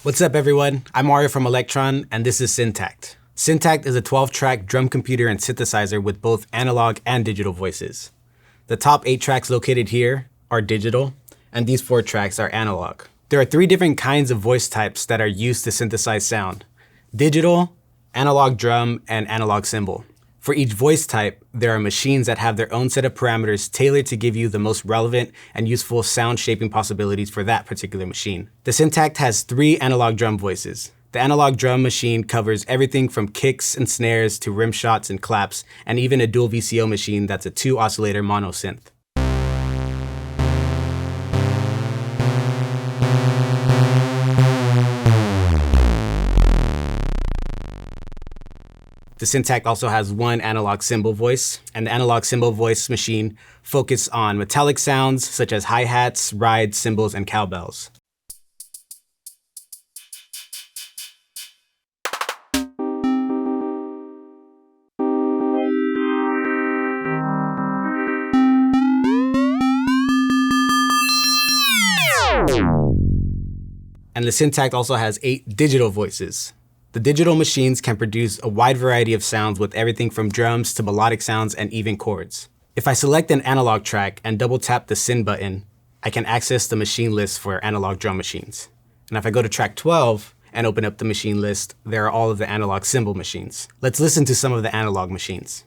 What's up everyone, I'm Mario from Elektron and this is Syntakt. Syntakt is a 12-track drum computer and synthesizer with both analog and digital voices. The top 8 tracks located here are digital, and these 4 tracks are analog. There are 3 different kinds of voice types that are used to synthesize sound: digital, analog drum, and analog cymbal. For each voice type, there are machines that have their own set of parameters tailored to give you the most relevant and useful sound shaping possibilities for that particular machine. The Syntakt has 3 analog drum voices. The analog drum machine covers everything from kicks and snares to rim shots and claps, and even a dual VCO machine that's a 2 oscillator mono synth. The Syntakt also has 1 analog cymbal voice, and the analog cymbal voice machine focuses on metallic sounds such as hi-hats, rides, cymbals, and cowbells. And the Syntakt also has 8 digital voices. The digital machines can produce a wide variety of sounds with everything from drums to melodic sounds and even chords. If I select an analog track and double tap the Syn button, I can access the machine list for analog drum machines. And if I go to track 12 and open up the machine list, there are all of the analog cymbal machines. Let's listen to some of the analog machines.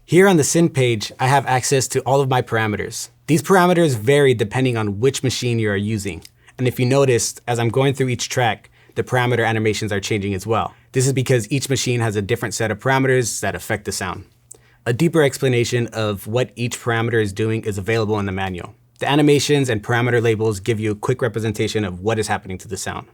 Here on the Syn page, I have access to all of my parameters. These parameters vary depending on which machine you are using. And if you noticed, as I'm going through each track, the parameter animations are changing as well. This is because each machine has a different set of parameters that affect the sound. A deeper explanation of what each parameter is doing is available in the manual. The animations and parameter labels give you a quick representation of what is happening to the sound.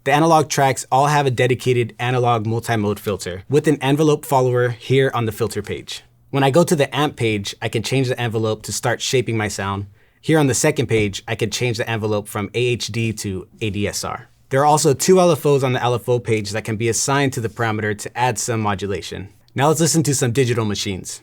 The analog tracks all have a dedicated analog multi-mode filter with an envelope follower here on the filter page. When I go to the amp page, I can change the envelope to start shaping my sound. Here on the second page, I can change the envelope from AHD to ADSR. There are also 2 LFOs on the LFO page that can be assigned to the parameter to add some modulation. Now let's listen to some digital machines.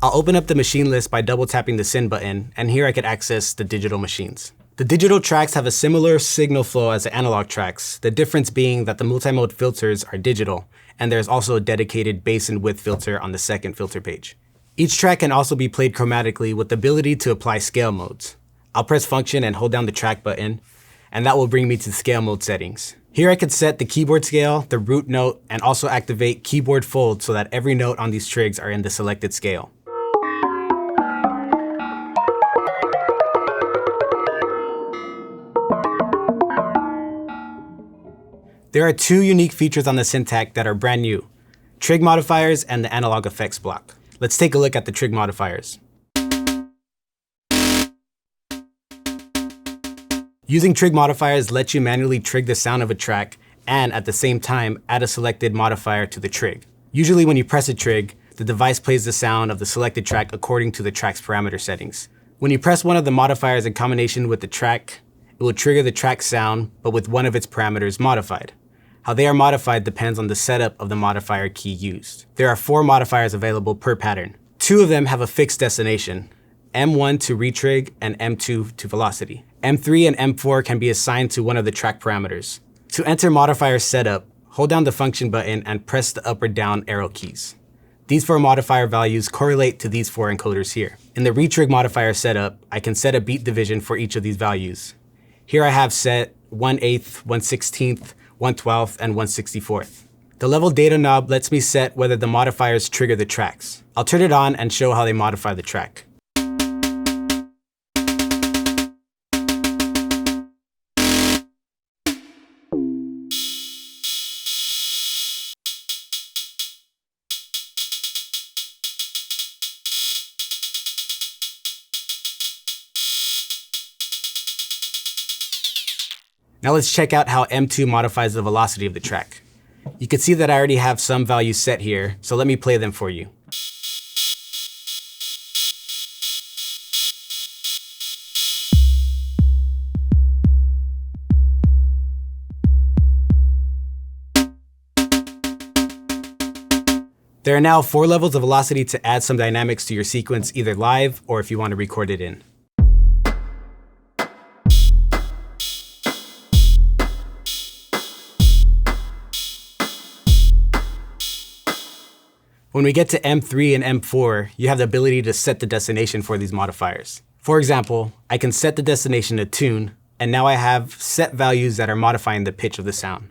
I'll open up the machine list by double tapping the Syn button, and here I can access the digital machines. The digital tracks have a similar signal flow as the analog tracks, the difference being that the multi-mode filters are digital, and there's also a dedicated bass and width filter on the second filter page. Each track can also be played chromatically with the ability to apply scale modes. I'll press function and hold down the track button, and that will bring me to the scale mode settings. Here I can set the keyboard scale, the root note, and also activate keyboard fold so that every note on these trigs are in the selected scale. There are 2 unique features on the Syntakt that are brand new: trig modifiers and the analog effects block. Let's take a look at the trig modifiers. Using trig modifiers lets you manually trig the sound of a track and at the same time add a selected modifier to the trig. Usually when you press a trig, the device plays the sound of the selected track according to the track's parameter settings. When you press one of the modifiers in combination with the track, it will trigger the track sound, but with one of its parameters modified. How they are modified depends on the setup of the modifier key used. There are 4 modifiers available per pattern. 2 of them have a fixed destination, M1 to retrig and M2 to velocity. M3 and M4 can be assigned to one of the track parameters. To enter modifier setup, hold down the function button and press the up or down arrow keys. These 4 modifier values correlate to these 4 encoders here. In the retrig modifier setup, I can set a beat division for each of these values. Here I have set 1/8, 1/16, 1/12, and 1/64. The level data knob lets me set whether the modifiers trigger the tracks. I'll turn it on and show how they modify the track. Now let's check out how M2 modifies the velocity of the track. You can see that I already have some values set here, so let me play them for you. There are now 4 levels of velocity to add some dynamics to your sequence, either live or if you want to record it in. When we get to M3 and M4, you have the ability to set the destination for these modifiers. For example, I can set the destination to tune, and now I have set values that are modifying the pitch of the sound.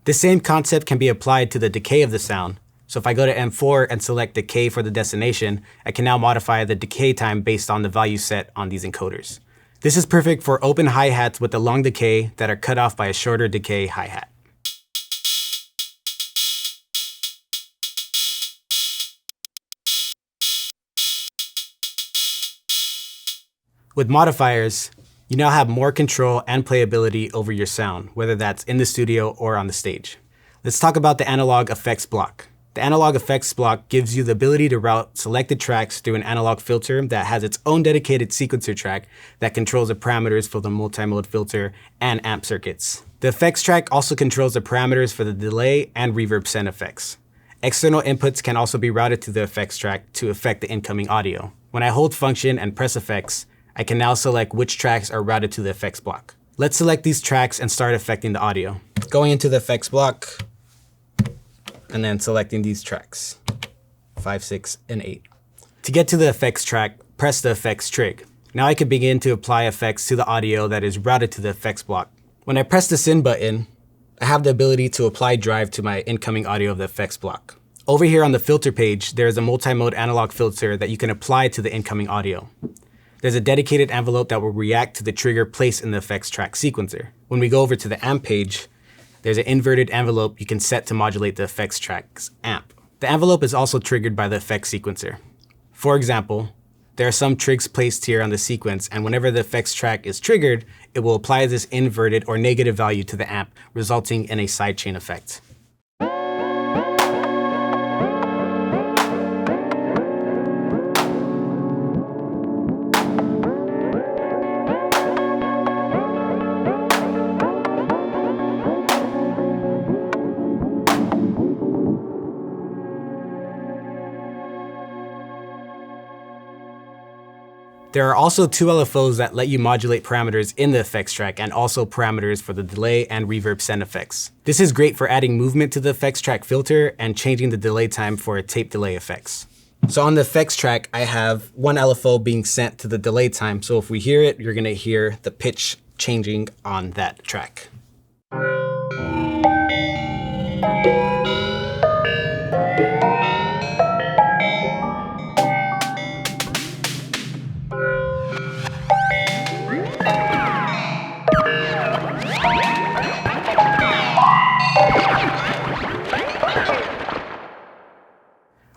The same concept can be applied to the decay of the sound. So if I go to M4 and select decay for the destination, I can now modify the decay time based on the value set on these encoders. This is perfect for open hi-hats with a long decay that are cut off by a shorter decay hi-hat. With modifiers, you now have more control and playability over your sound, whether that's in the studio or on the stage. Let's talk about the analog effects block. The analog effects block gives you the ability to route selected tracks through an analog filter that has its own dedicated sequencer track that controls the parameters for the multi-mode filter and amp circuits. The effects track also controls the parameters for the delay and reverb send effects. External inputs can also be routed to the effects track to affect the incoming audio. When I hold function and press effects, I can now select which tracks are routed to the effects block. Let's select these tracks and start affecting the audio. Going into the effects block, and then selecting these tracks, 5, 6, and 8. To get to the effects track, press the effects trig. Now I can begin to apply effects to the audio that is routed to the effects block. When I press the syn button, I have the ability to apply drive to my incoming audio of the effects block. Over here on the filter page, there is a multi-mode analog filter that you can apply to the incoming audio. There's a dedicated envelope that will react to the trigger placed in the effects track sequencer. When we go over to the amp page, there's an inverted envelope you can set to modulate the effects track's amp. The envelope is also triggered by the effects sequencer. For example, there are some trigs placed here on the sequence, and whenever the effects track is triggered, it will apply this inverted or negative value to the amp, resulting in a sidechain effect. There are also 2 LFOs that let you modulate parameters in the effects track and also parameters for the delay and reverb send effects. This is great for adding movement to the effects track filter and changing the delay time for tape delay effects. So on the effects track, I have 1 LFO being sent to the delay time. So if we hear it, you're gonna hear the pitch changing on that track.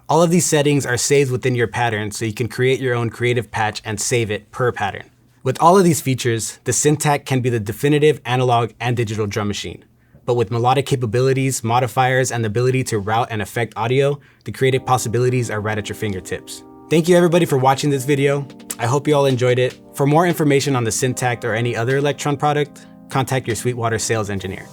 All of these settings are saved within your pattern, so you can create your own creative patch and save it per pattern. With all of these features, the Syntakt can be the definitive analog and digital drum machine. But with melodic capabilities, modifiers, and the ability to route and affect audio, the creative possibilities are right at your fingertips. Thank you everybody for watching this video. I hope you all enjoyed it. For more information on the Syntakt or any other Elektron product, contact your Sweetwater sales engineer.